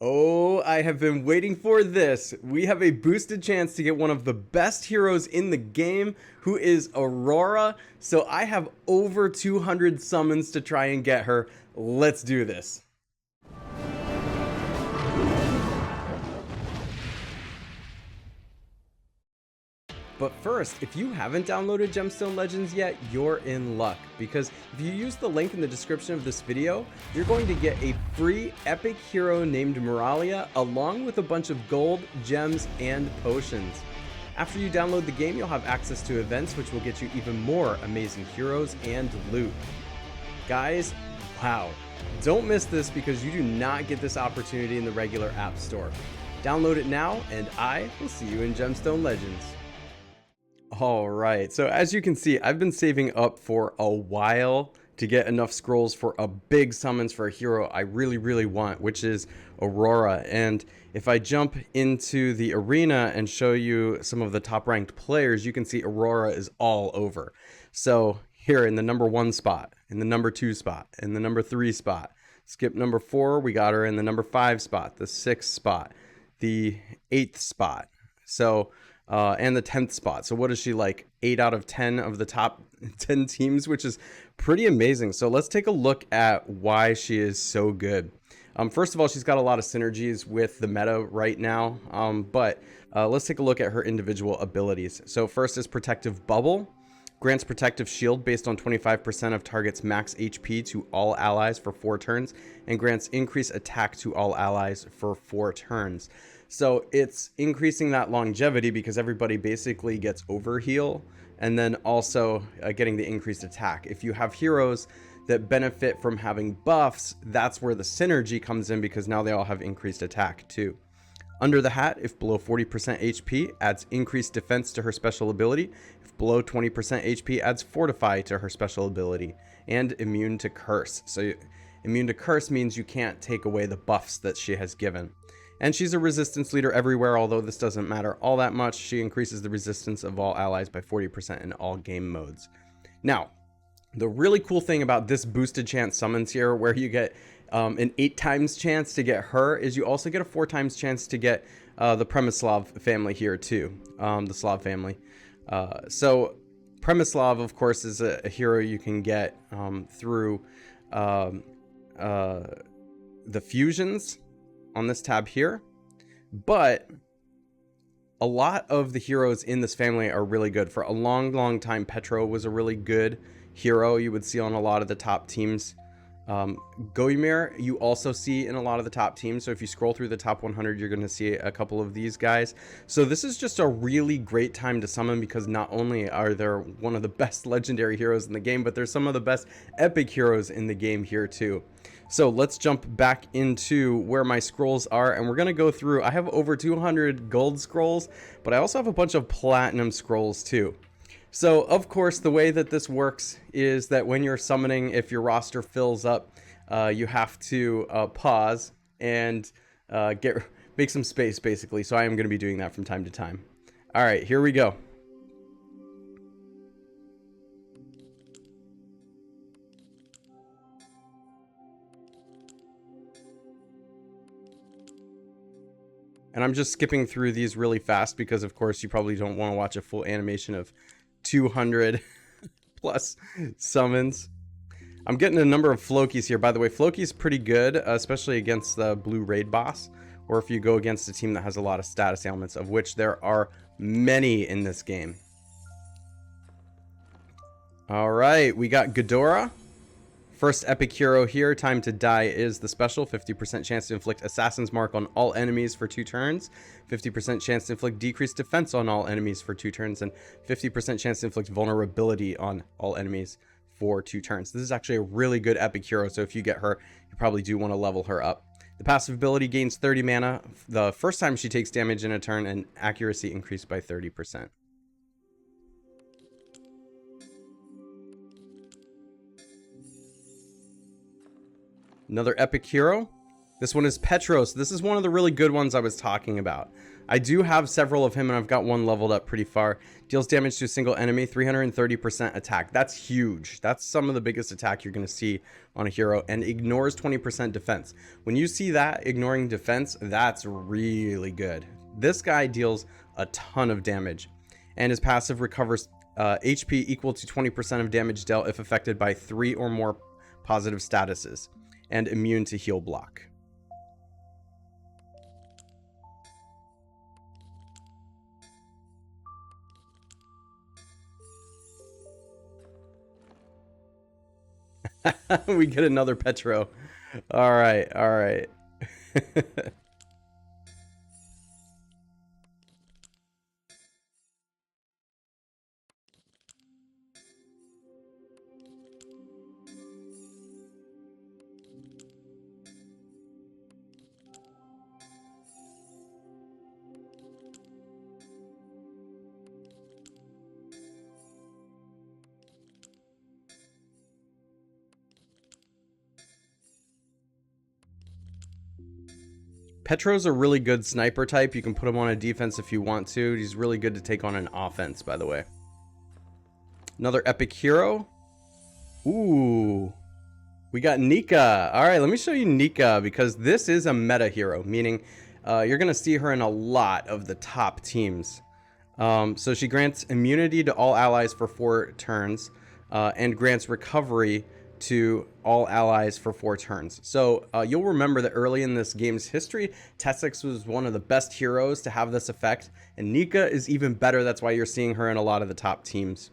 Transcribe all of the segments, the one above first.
Oh, I have been waiting for this. We have a boosted chance to get one of the best heroes in the game, who is Aurora. So I have over 200 summons to try and get her. Let's do this. But first, if you haven't downloaded Gemstone Legends yet, you're in luck, because if you use the link in the description of this video, you're going to get a free epic hero named Moralia, along with a bunch of gold, gems, and potions. After you download the game, you'll have access to events which will get you even more amazing heroes and loot. Guys, wow. Don't miss this, because you do not get this opportunity in the regular App Store. Download it now, and I will see you in Gemstone Legends. All right, so as you can see, I've been saving up for a while to get enough scrolls for a big summons for a hero I really want, which is Aurora. And if I jump into the arena and show you some of the top ranked players, you can see Aurora is all over. So here in the number 1 spot, in the number 2 spot, in the number 3 spot, skip number 4, we got her in the number 5 spot, the 6th spot, the 8th spot. So and the 10th spot. So what is she, like 8 out of 10 of the top 10 teams, which is pretty amazing. So let's take a look at why she is so good. First of all, she's got a lot of synergies with the meta right now, but let's take a look at her individual abilities. So first is Protective Bubble. Grants protective shield based on 25% of target's max HP to all allies for 4 turns, and grants increased attack to all allies for 4 turns. So it's increasing that longevity because everybody basically gets overheal, and then also getting the increased attack. If you have heroes that benefit from having buffs, that's where the synergy comes in, because now they all have increased attack too. Under the Hat, if below 40% HP, adds increased defense to her special ability. If below 20% HP, adds Fortify to her special ability. And immune to Curse. So immune to Curse means you can't take away the buffs that she has given. And she's a resistance leader everywhere, although this doesn't matter all that much. She increases the resistance of all allies by 40% in all game modes. Now, the really cool thing about this boosted chance summons here, where you get an 8 times chance to get her, is you also get a 4 times chance to get the Premislav family here too, the Slav family. So Premislav, of course, is a hero you can get through the fusions on this tab here, but a lot of the heroes in this family are really good. For a long time, Petro was a really good hero you would see on a lot of the top teams. Goymir you also see in a lot of the top teams, so if you scroll through the top 100, you're going to see a couple of these guys. So this is just a really great time to summon, because not only are there one of the best legendary heroes in the game, but there's some of the best epic heroes in the game here too. So let's jump back into where my scrolls are, and we're going to go through. I have over 200 gold scrolls, but I also have a bunch of platinum scrolls too. So of course, the way that this works is that when you're summoning, if your roster fills up, you have to pause and make some space, basically. So I am going to be doing that from time to time. All right, here we go. And I'm just skipping through these really fast because, of course, you probably don't want to watch a full animation of 200 plus summons. I'm getting a number of Flokis here. By the way, Floki's pretty good, especially against the blue raid boss, or if you go against a team that has a lot of status ailments, of which there are many in this game. All right, we got Ghidorah. First epic hero here. Time to die is the special. 50% chance to inflict Assassin's Mark on all enemies for 2 turns. 50% chance to inflict decreased defense on all enemies for 2 turns. And 50% chance to inflict vulnerability on all enemies for 2 turns. This is actually a really good epic hero, so if you get her, you probably do want to level her up. The passive ability gains 30 mana the first time she takes damage in a turn, and accuracy increased by 30%. Another epic hero, This one is Petros. This is one of the really good ones I was talking about. I do have several of him, and I've got one leveled up pretty far. Deals damage to a single enemy, 330% attack. That's huge. That's some of the biggest attack you're going to see on a hero, and ignores 20% defense. When you see that, ignoring defense, that's really good. This guy deals a ton of damage, and his passive recovers HP equal to 20% of damage dealt if affected by 3 or more positive statuses, and immune to heal block. We get another Petro. All right, all right. Petro's a really good sniper type. You can put him on a defense if you want to. He's really good to take on an offense, by the way. Another epic hero. Ooh. We got Nika. All right, let me show you Nika, because this is a meta hero, meaning you're going to see her in a lot of the top teams. So she grants immunity to all allies for 4 turns and grants recovery to all allies for 4 turns. So you'll remember that early in this game's history, Tessex was one of the best heroes to have this effect, and Nika is even better. That's why you're seeing her in a lot of the top teams.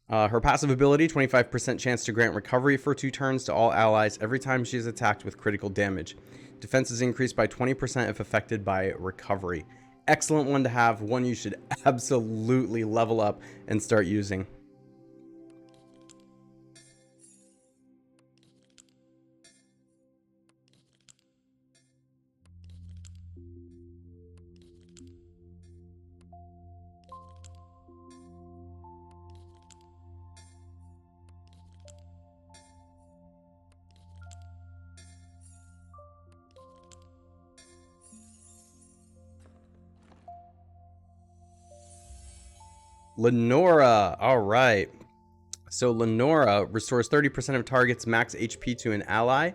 Her passive ability, 25% chance to grant recovery for 2 turns to all allies every time she is attacked with critical damage. Defense is increased by 20% if affected by recovery. Excellent one to have, one you should absolutely level up and start using. Lenora. All right. So Lenora restores 30% of target's max HP to an ally,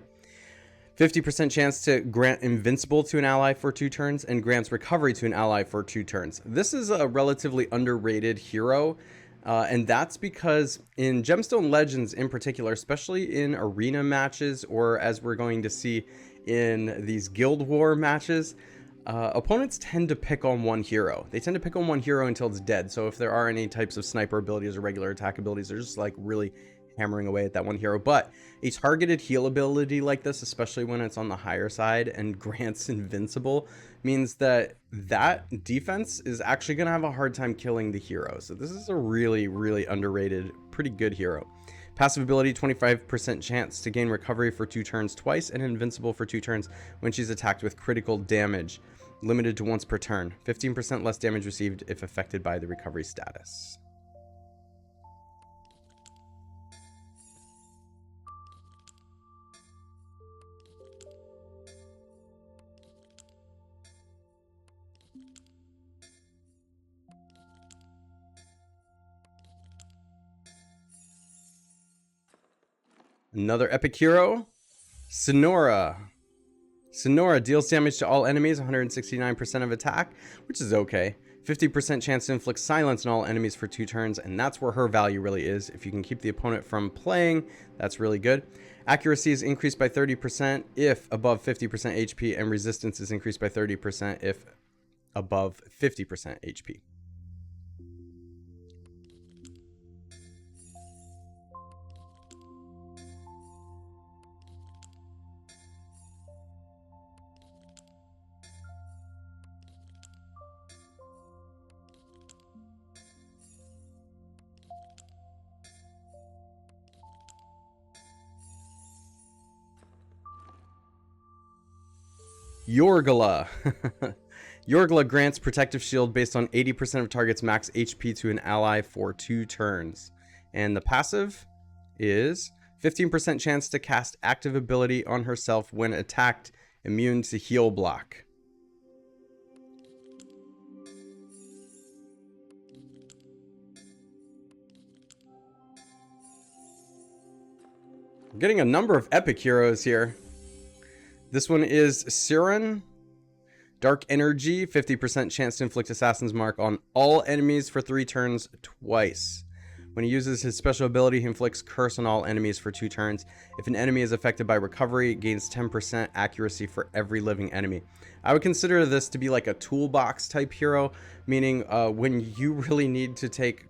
50% chance to grant invincible to an ally for 2 turns, and grants recovery to an ally for 2 turns. This is a relatively underrated hero, and that's because in Gemstone Legends in particular, especially in arena matches, or as we're going to see in these Guild War matches, opponents tend to pick on one hero. They tend to pick on one hero until it's dead. So if there are any types of sniper abilities or regular attack abilities, they're just like really hammering away at that one hero. But a targeted heal ability like this, especially when it's on the higher side and grants invincible, means that that defense is actually going to have a hard time killing the hero. So this is a really, really underrated, pretty good hero. Passive ability, 25% chance to gain recovery for 2 turns twice, and invincible for 2 turns when she's attacked with critical damage, limited to once per turn. 15% less damage received if affected by the recovery status. Another epic hero, Sonora. Sonora deals damage to all enemies, 169% of attack, which is okay. 50% chance to inflict silence on all enemies for 2 turns, and that's where her value really is. If you can keep the opponent from playing, that's really good. Accuracy is increased by 30% if above 50% HP, and resistance is increased by 30% if above 50% HP. Yorgala. Yorgala grants protective shield based on 80% of target's max HP to an ally for 2 turns. And the passive is 15% chance to cast active ability on herself when attacked, immune to heal block. We're getting a number of epic heroes here. This one is Siren. Dark Energy, 50% chance to inflict Assassin's Mark on all enemies for 3 turns twice. When he uses his special ability, he inflicts Curse on all enemies for 2 turns. If an enemy is affected by recovery, it gains 10% accuracy for every living enemy. I would consider this to be like a toolbox type hero, meaning when you really need to take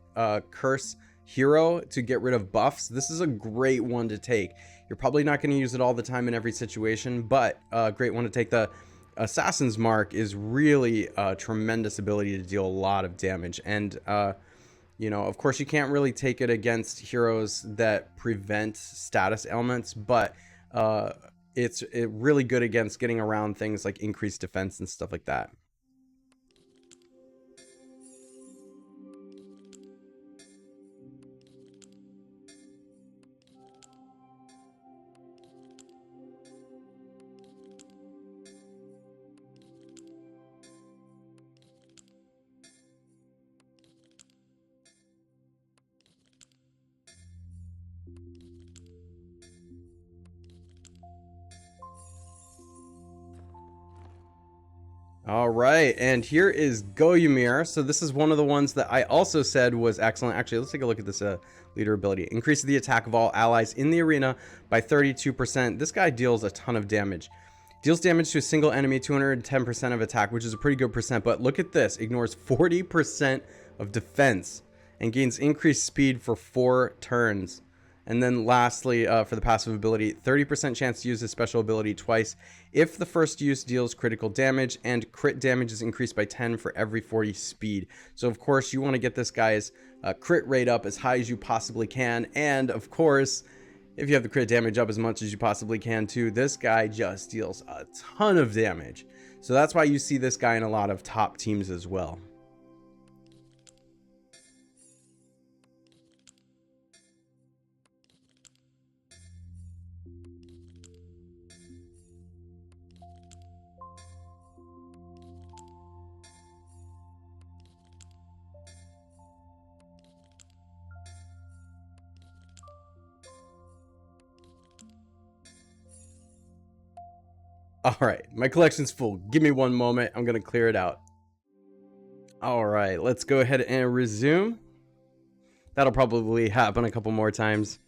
Curse hero to get rid of buffs, this is a great one to take. You're probably not going to use it all the time in every situation, but a great one to take. The Assassin's Mark is really a tremendous ability to deal a lot of damage, and you know, of course you can't really take it against heroes that prevent status ailments, but it's really good against getting around things like increased defense and stuff like that. All right, and here is Goyumir. So this is one of the ones that I also said was excellent. Actually, let's take a look at this leader ability. Increases the attack of all allies in the arena by 32%. This guy deals a ton of damage. Deals damage to a single enemy, 210% of attack, which is a pretty good percent. But look at this. Ignores 40% of defense and gains increased speed for 4 turns. And then lastly, for the passive ability, 30% chance to use his special ability twice if the first use deals critical damage, and crit damage is increased by 10 for every 40 speed. So of course you want to get this guy's crit rate up as high as you possibly can, and of course if you have the crit damage up as much as you possibly can too, this guy just deals a ton of damage. So that's why you see this guy in a lot of top teams as well. All right, my collection's full. Give me one moment. I'm going to clear it out. All right, let's go ahead and resume. That'll probably happen a couple more times.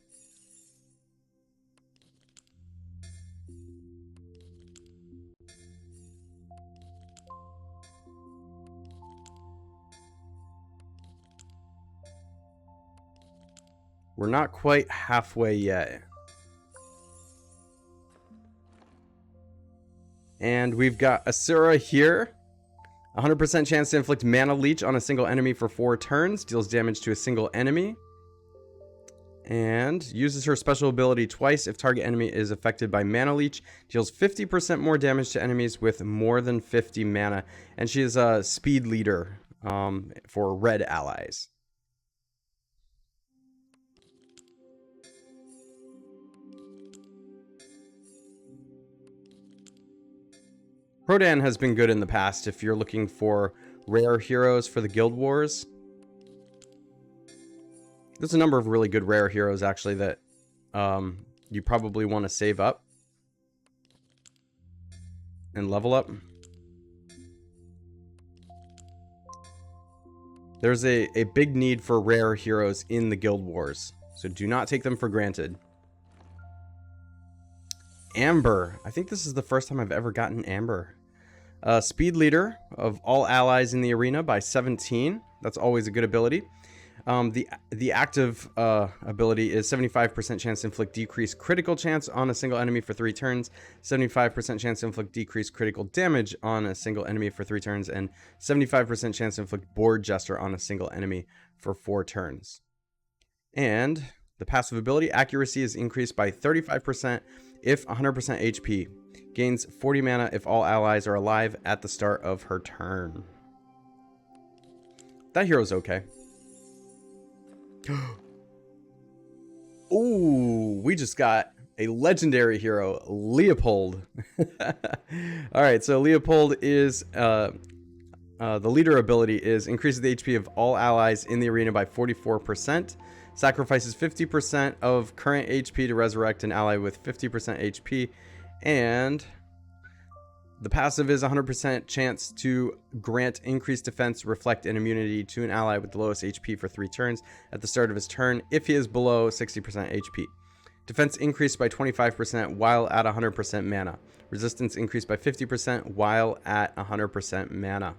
We're not quite halfway yet. And we've got Asura here. 100% chance to inflict Mana Leech on a single enemy for 4 turns. Deals damage to a single enemy. And uses her special ability twice if target enemy is affected by Mana Leech. Deals 50% more damage to enemies with more than 50 mana. And she is a speed leader for red allies. Prodan has been good in the past if you're looking for rare heroes for the Guild Wars. There's a number of really good rare heroes actually that you probably want to save up and level up. There's a big need for rare heroes in the Guild Wars, so do not take them for granted. Amber. I think this is the first time I've ever gotten Amber. Speed leader of all allies in the arena by 17. That's always a good ability. The active ability is 75% chance to inflict decreased critical chance on a single enemy for 3 turns, 75% chance to inflict decreased critical damage on a single enemy for 3 turns, and 75% chance to inflict board jester on a single enemy for 4 turns. And the passive ability, accuracy, is increased by 35% if 100% HP. Gains 40 mana if all allies are alive at the start of her turn. That hero's okay. Ooh, we just got a legendary hero, Leopold. All right, so Leopold is the leader ability is increases the HP of all allies in the arena by 44%, sacrifices 50% of current HP to resurrect an ally with 50% HP, and the passive is 100% chance to grant increased defense, reflect, and immunity to an ally with the lowest HP for 3 turns at the start of his turn if he is below 60% HP. Defense increased by 25% while at 100% mana. Resistance increased by 50% while at 100% mana.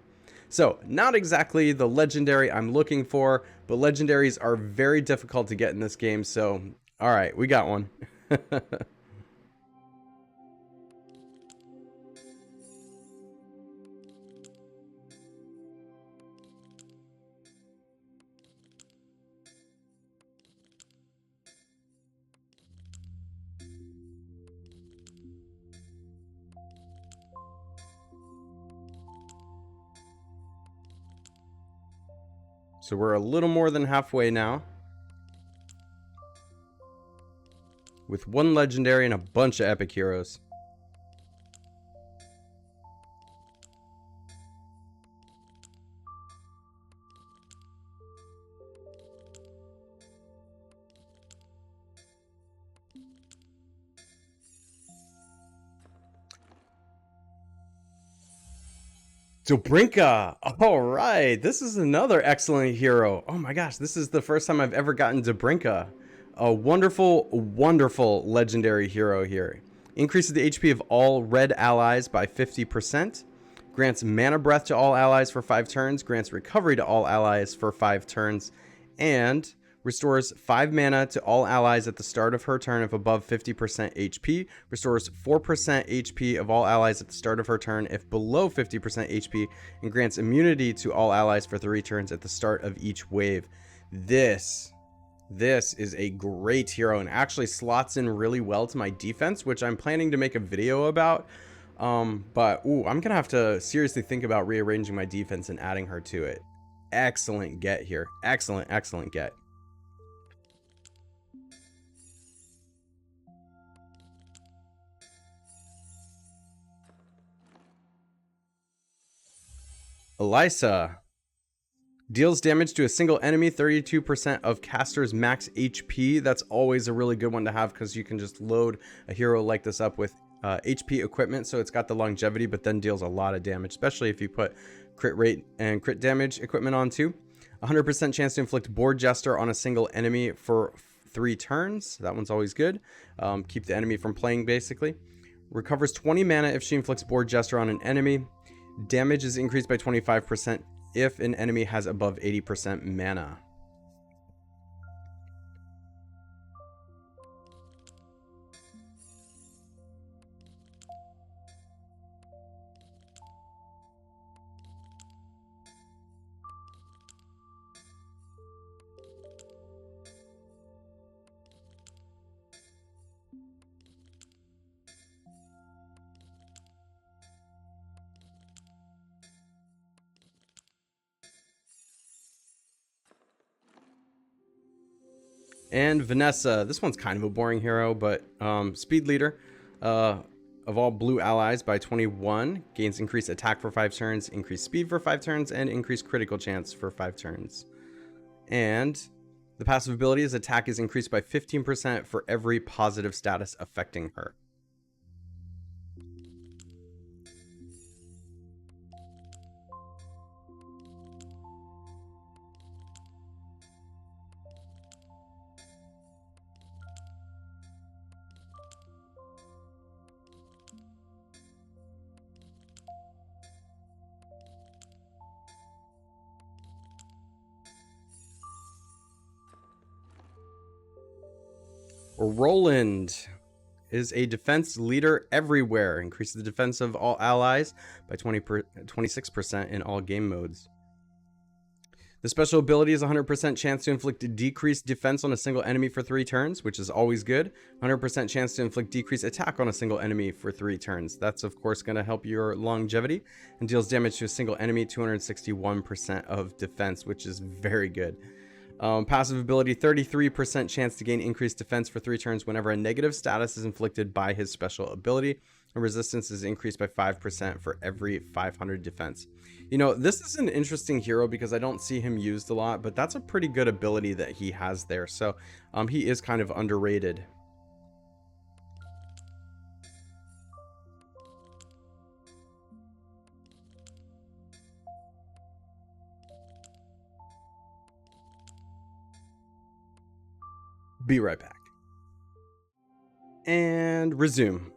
So, not exactly the legendary I'm looking for, but legendaries are very difficult to get in this game, so alright, we got one. So we're a little more than halfway now, with one legendary and a bunch of epic heroes. Dubrinka! All right, this is another excellent hero. Oh my gosh, this is the first time I've ever gotten Dubrinka. A wonderful, wonderful legendary hero here. Increases the HP of all red allies by 50%. Grants mana breath to all allies for 5 turns. Grants recovery to all allies for 5 turns. And restores 5 mana to all allies at the start of her turn if above 50% HP. Restores 4% HP of all allies at the start of her turn if below 50% HP. And grants immunity to all allies for 3 turns at the start of each wave. This is a great hero and actually slots in really well to my defense, which I'm planning to make a video about. But I'm gonna have to seriously think about rearranging my defense and adding her to it. Excellent get here. Excellent get. Elisa deals damage to a single enemy, 32% of caster's max HP. That's always a really good one to have because you can just load a hero like this up with HP equipment, so it's got the longevity but then deals a lot of damage, especially if you put crit rate and crit damage equipment on too. 100% chance to inflict Board Jester on a single enemy for 3 turns. That one's always good. Keep the enemy from playing basically. Recovers 20 mana if she inflicts Board Jester on an enemy. Damage is increased by 25% if an enemy has above 80% mana. And Vanessa, this one's kind of a boring hero, but speed leader of all blue allies by 21, gains increased attack for 5 turns, increased speed for 5 turns, and increased critical chance for 5 turns. And the passive ability is attack is increased by 15% for every positive status affecting her. Roland is a defense leader everywhere. Increases the defense of all allies by 26% in all game modes. The special ability is 100% chance to inflict a decreased defense on a single enemy for 3 turns, which is always good. 100% chance to inflict decreased attack on a single enemy for 3 turns. That's of course going to help your longevity, and deals damage to a single enemy, 261% of defense, which is very good. Passive ability, 33% chance to gain increased defense for 3 turns whenever a negative status is inflicted by his special ability. And resistance is increased by 5% for every 500 defense. You know, this is an interesting hero because I don't see him used a lot, but that's a pretty good ability that he has there. So he is kind of underrated. Be right back. And resume.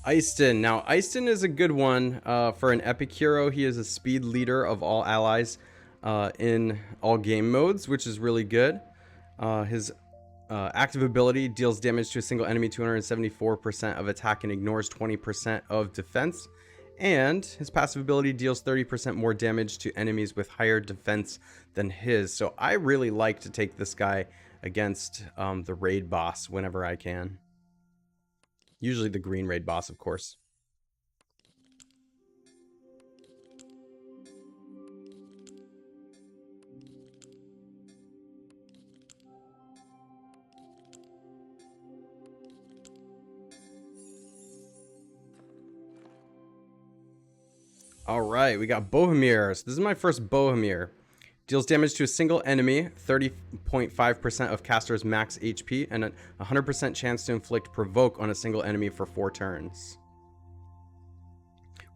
Eiston. Now, Eiston is a good one for an epic hero. He is a speed leader of all allies in all game modes, which is really good. His active ability deals damage to a single enemy 274% of attack and ignores 20% of defense. And his passive ability deals 30% more damage to enemies with higher defense than his. So I really like to take this guy against the raid boss whenever I can. Usually the green raid boss, of course. All right, we got Bohemir. So this is my first Bohemir. Deals damage to a single enemy, 30.5% of caster's max HP, and a 100% chance to inflict provoke on a single enemy for 4 turns.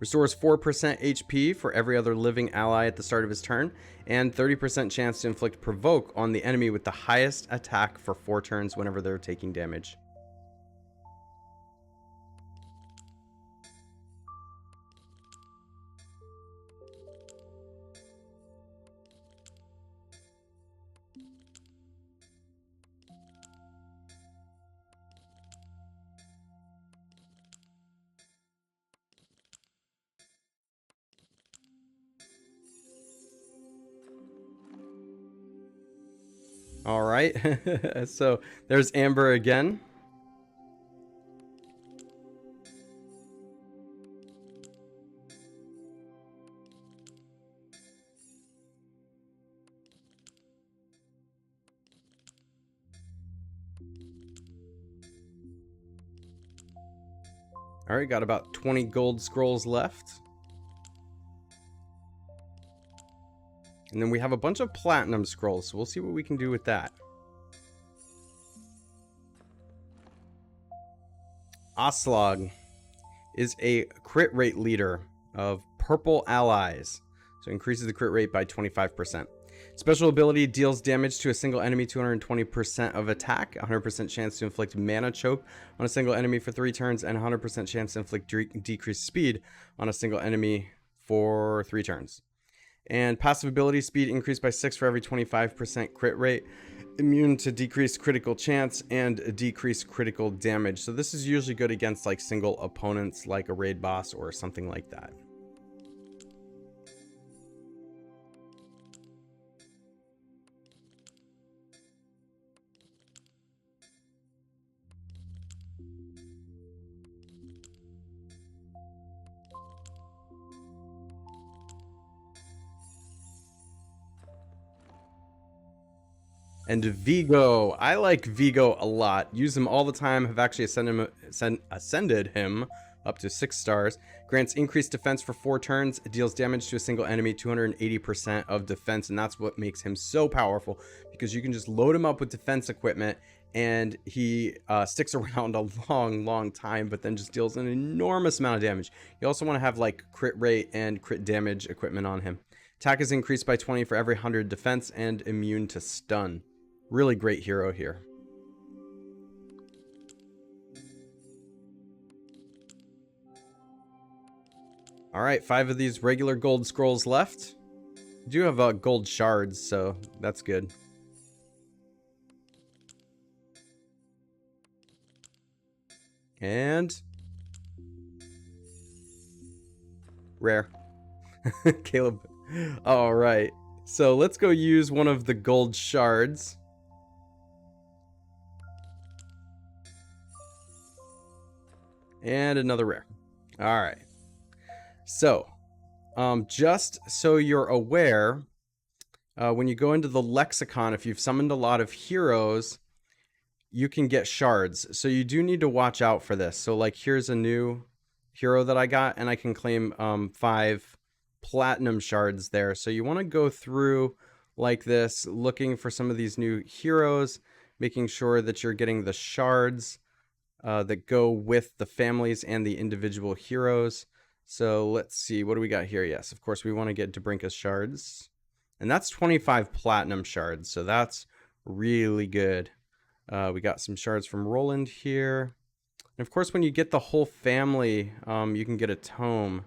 Restores 4% HP for every other living ally at the start of his turn, and 30% chance to inflict provoke on the enemy with the highest attack for 4 turns whenever they're taking damage. All right, so there's Amber again. All right, got about 20 gold scrolls left. And then we have a bunch of platinum scrolls, so we'll see what we can do with that. Oslog is a crit rate leader of purple allies, so increases the crit rate by 25%. Special ability deals damage to a single enemy 220% of attack, 100% chance to inflict mana choke on a single enemy for 3 turns, and 100% chance to inflict decreased speed on a single enemy for 3 turns. And passive ability, speed increased by 6 for every 25% crit rate, immune to decreased critical chance and decreased critical damage. So this is usually good against like single opponents like a raid boss or something like that. And Vigo. I like Vigo a lot. Use him all the time. Have actually ascended him up to 6 stars. Grants increased defense for 4 turns. Deals damage to a single enemy 280% of defense. And that's what makes him so powerful, because you can just load him up with defense equipment and he sticks around a long time, but then just deals an enormous amount of damage. You also want to have like crit rate and crit damage equipment on him. Attack is increased by 20 for every 100 defense and immune to stun. Really great hero here. All right, 5 of these regular gold scrolls left. We do have gold shards, so that's good. And rare. Caleb. All right. So let's go use one of the gold shards. And another rare. All right. So, just so you're aware, when you go into the Lexicon, if you've summoned a lot of heroes, you can get shards. So you do need to watch out for this. So like, here's a new hero that I got, and I can claim 5 platinum shards there. So you want to go through like this, looking for some of these new heroes, making sure that you're getting the shards that go with the families and the individual heroes. So let's see, what do we got here? Yes, of course we want to get Dubrinka's shards, and that's 25 platinum shards, so that's really good. We got some shards from Roland here, and of course when you get the whole family, you can get a tome.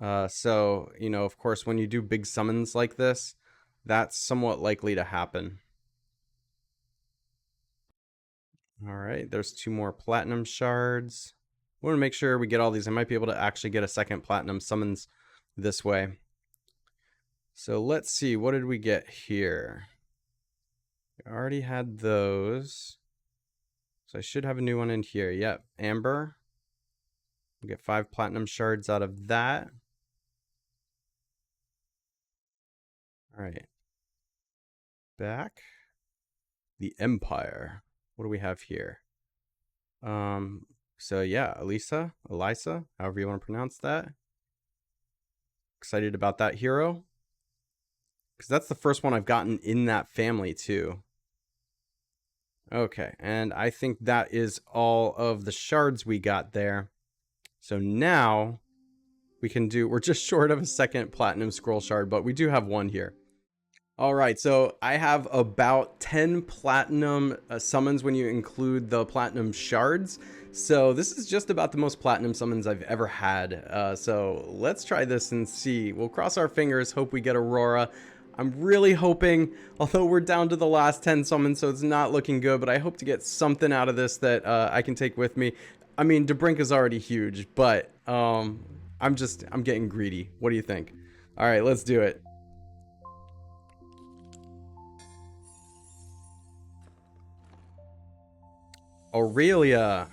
So, you know, of course when you do big summons like this, that's somewhat likely to happen. All right, there's 2 more platinum shards. We want to make sure we get all these. I might be able to actually get a second platinum summons this way. So let's see, what did we get here? We already had those. So I should have a new one in here. Yep, Amber. We get 5 platinum shards out of that. All right. Back. The Empire. What do we have here? So yeah, Elisa, however you want to pronounce that. Excited about that hero, because that's the first one I've gotten in that family too. Okay, and I think that is all of the shards we got there. So now we can do, we're just short of a second platinum scroll shard, but we do have one here. All right, so I have about 10 platinum summons when you include the platinum shards. So this is just about the most platinum summons I've ever had. So let's try this and see. We'll cross our fingers, hope we get Aurora. I'm really hoping, although we're down to the last 10 summons, so it's not looking good, but I hope to get something out of this that I can take with me. I mean, Dubrinka's already huge, but I'm getting greedy. What do you think? All right, let's do it. Aurelia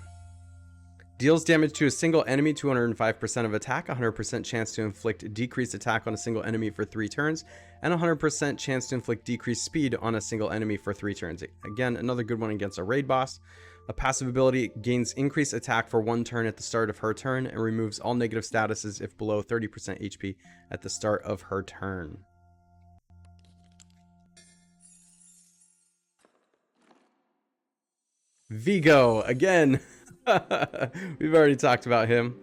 deals damage to a single enemy, 205% of attack, 100% chance to inflict decreased attack on a single enemy for 3 turns, and 100% chance to inflict decreased speed on a single enemy for 3 turns. Again, another good one against a raid boss. A passive ability gains increased attack for 1 turn at the start of her turn and removes all negative statuses if below 30% HP at the start of her turn. Vigo, again. We've already talked about him.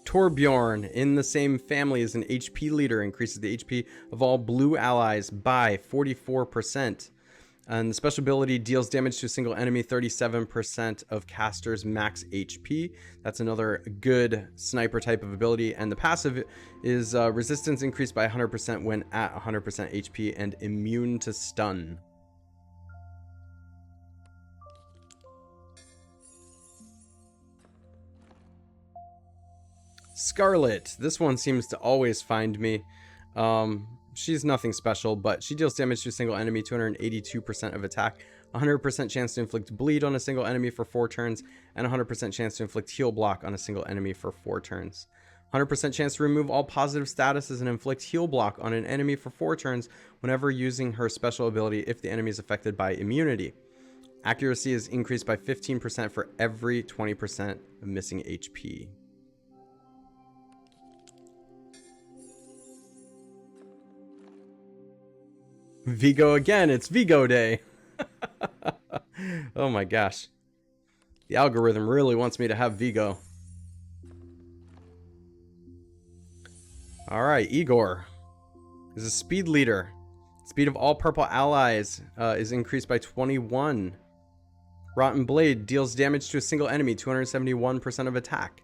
Torbjorn, in the same family as an HP leader, increases the HP of all blue allies by 44%. And the special ability deals damage to a single enemy, 37% of caster's max HP. That's another good sniper type of ability. And the passive is resistance increased by 100% when at 100% HP and immune to stun. Scarlet. This one seems to always find me. She's nothing special, but she deals damage to a single enemy, 282% of attack, 100% chance to inflict bleed on a single enemy for 4 turns, and 100% chance to inflict heal block on a single enemy for 4 turns. 100% chance to remove all positive statuses and inflict heal block on an enemy for 4 turns whenever using her special ability if the enemy is affected by immunity. Accuracy is increased by 15% for every 20% of missing HP. Vigo again, it's Vigo day. Oh my gosh. The algorithm really wants me to have Vigo. Alright, Igor is a speed leader. Speed of all purple allies is increased by 21. Rotten Blade deals damage to a single enemy, 271% of attack.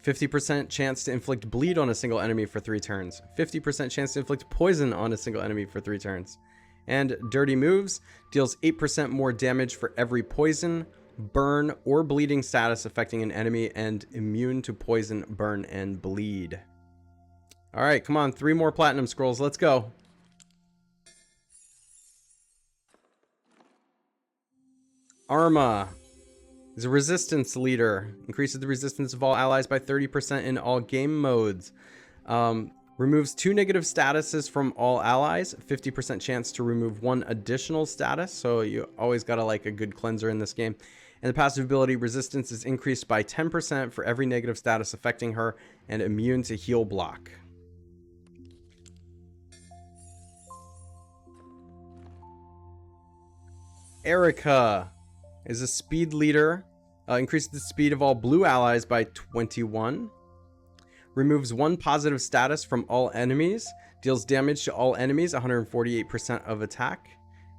50% chance to inflict bleed on a single enemy for 3 turns. 50% chance to inflict poison on a single enemy for 3 turns. And Dirty Moves deals 8% more damage for every poison burn, or bleeding status affecting an enemy, and immune to poison, burn, and bleed. All right, come on, 3 more platinum scrolls. Let's go. Arma is a resistance leader. Increases the resistance of all allies by 30% in all game modes. Removes 2 negative statuses from all allies. 50% chance to remove 1 additional status. So you always got to like a good cleanser in this game. And the passive ability resistance is increased by 10% for every negative status affecting her, and immune to heal block. Erica is a speed leader. Increases the speed of all blue allies by 21. Removes 1 positive status from all enemies. Deals damage to all enemies, 148% of attack.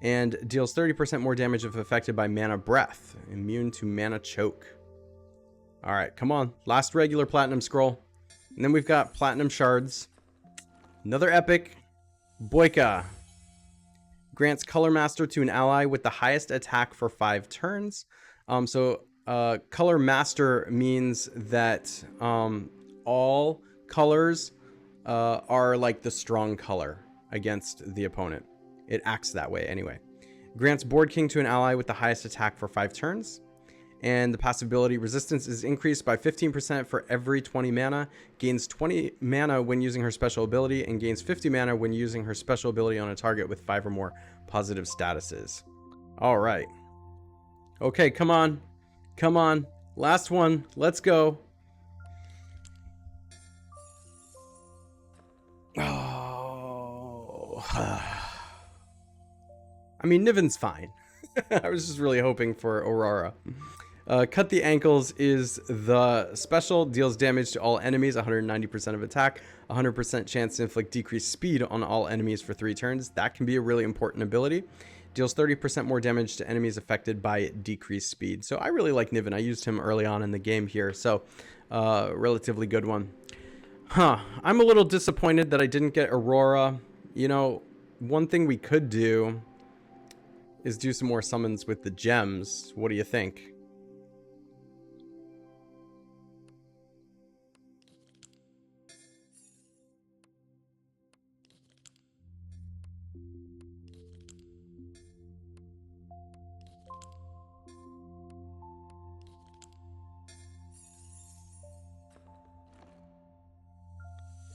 And deals 30% more damage if affected by mana breath. Immune to mana choke. Alright, come on. Last regular platinum scroll. And then we've got platinum shards. Another epic. Boyka. Grants Color Master to an ally with the highest attack for 5 turns. Color Master means that all colors are like the strong color against the opponent. It acts that way anyway. Grants Board King to an ally with the highest attack for 5 turns. And the passive ability resistance is increased by 15% for every 20 mana. Gains 20 mana when using her special ability, and gains 50 mana when using her special ability on a target with 5 or more positive statuses. All right. Okay, come on. Come on. Last one. Let's go. Oh. I mean, Niven's fine. I was just really hoping for Aurora. Cut the Ankles is the special, deals damage to all enemies, 190% of attack, 100% chance to inflict decreased speed on all enemies for 3 turns. That can be a really important ability. Deals 30% more damage to enemies affected by decreased speed. So I really like Niven. I used him early on in the game here, so relatively good one. I'm a little disappointed that I didn't get Aurora. You know, one thing we could do is do some more summons with the gems. What do you think?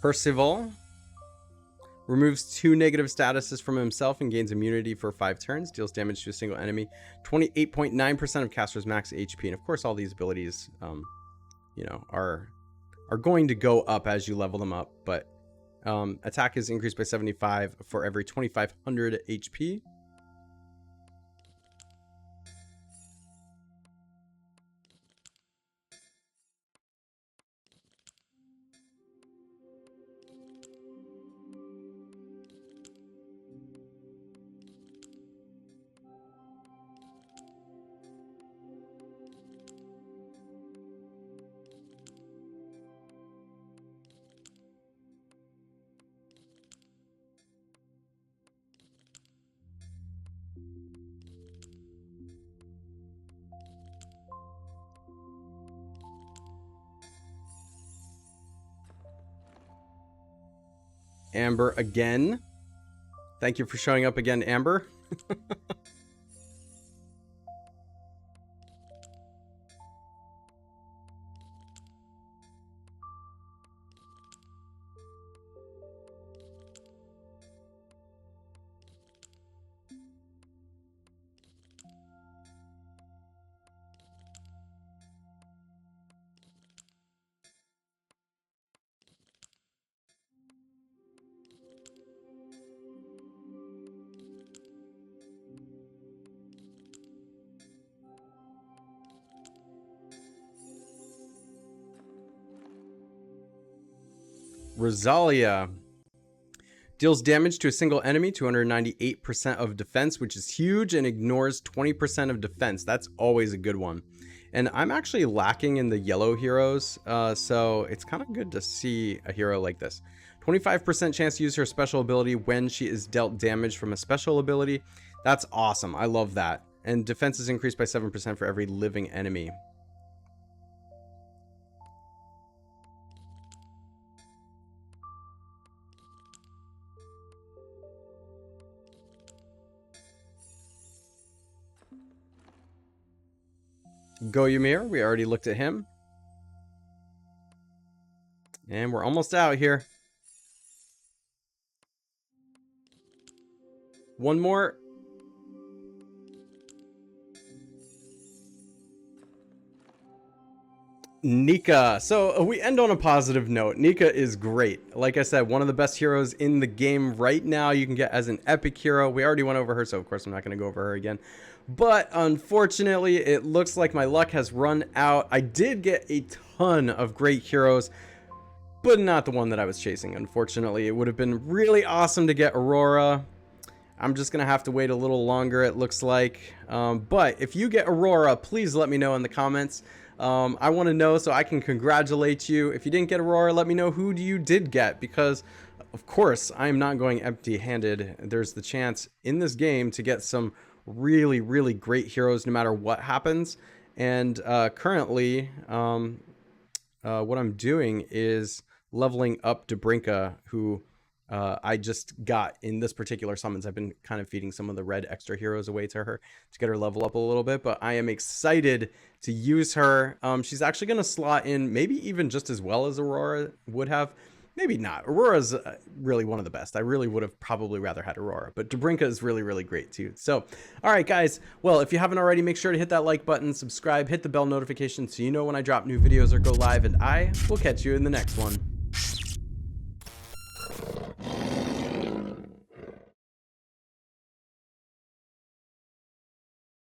Percival removes 2 negative statuses from himself and gains immunity for 5 turns. Deals damage to a single enemy. 28.9% of caster's max HP. And of course, all these abilities, you know, are going to go up as you level them up. But attack is increased by 75 for every 2,500 HP. Amber again. Thank you for showing up again, Amber. Rosalia deals damage to a single enemy, 298% of defense, which is huge, and ignores 20% of defense. That's always a good one. And I'm actually lacking in the yellow heroes, so it's kind of good to see a hero like this. 25% chance to use her special ability when she is dealt damage from a special ability. That's awesome. I love that. and defense is increased by 7% for every living enemy. Go Ymir, we already looked at him. And we're almost out here. One more. Nika. So we end on a positive note. Nika is great. Like I said, one of the best heroes in the game right now. You can get as an epic hero. We already went over her, so of course I'm not going to go over her again. But unfortunately, it looks like my luck has run out. I did get a ton of great heroes, but not the one that I was chasing, unfortunately. It would have been really awesome to get Aurora. I'm just going to have to wait a little longer, it looks like. But if you get Aurora, please let me know in the comments. I want to know so I can congratulate you. If you didn't get Aurora, let me know who you did get, because of course I am not going empty-handed. There's the chance in this game to get some really, really great heroes no matter what happens. And currently, what I'm doing is leveling up Dubrinka, who I just got in this particular summons. I've been kind of feeding some of the red extra heroes away to her to get her level up a little bit, but I am excited to use her. She's actually going to slot in maybe even just as well as Aurora would have. Maybe not. Aurora's really one of the best. I really would have probably rather had Aurora, but Dubrinka is really, really great too. So, all right, guys. Well, if you haven't already, make sure to hit that like button, subscribe, hit the bell notification so you know when I drop new videos or go live, and I will catch you in the next one.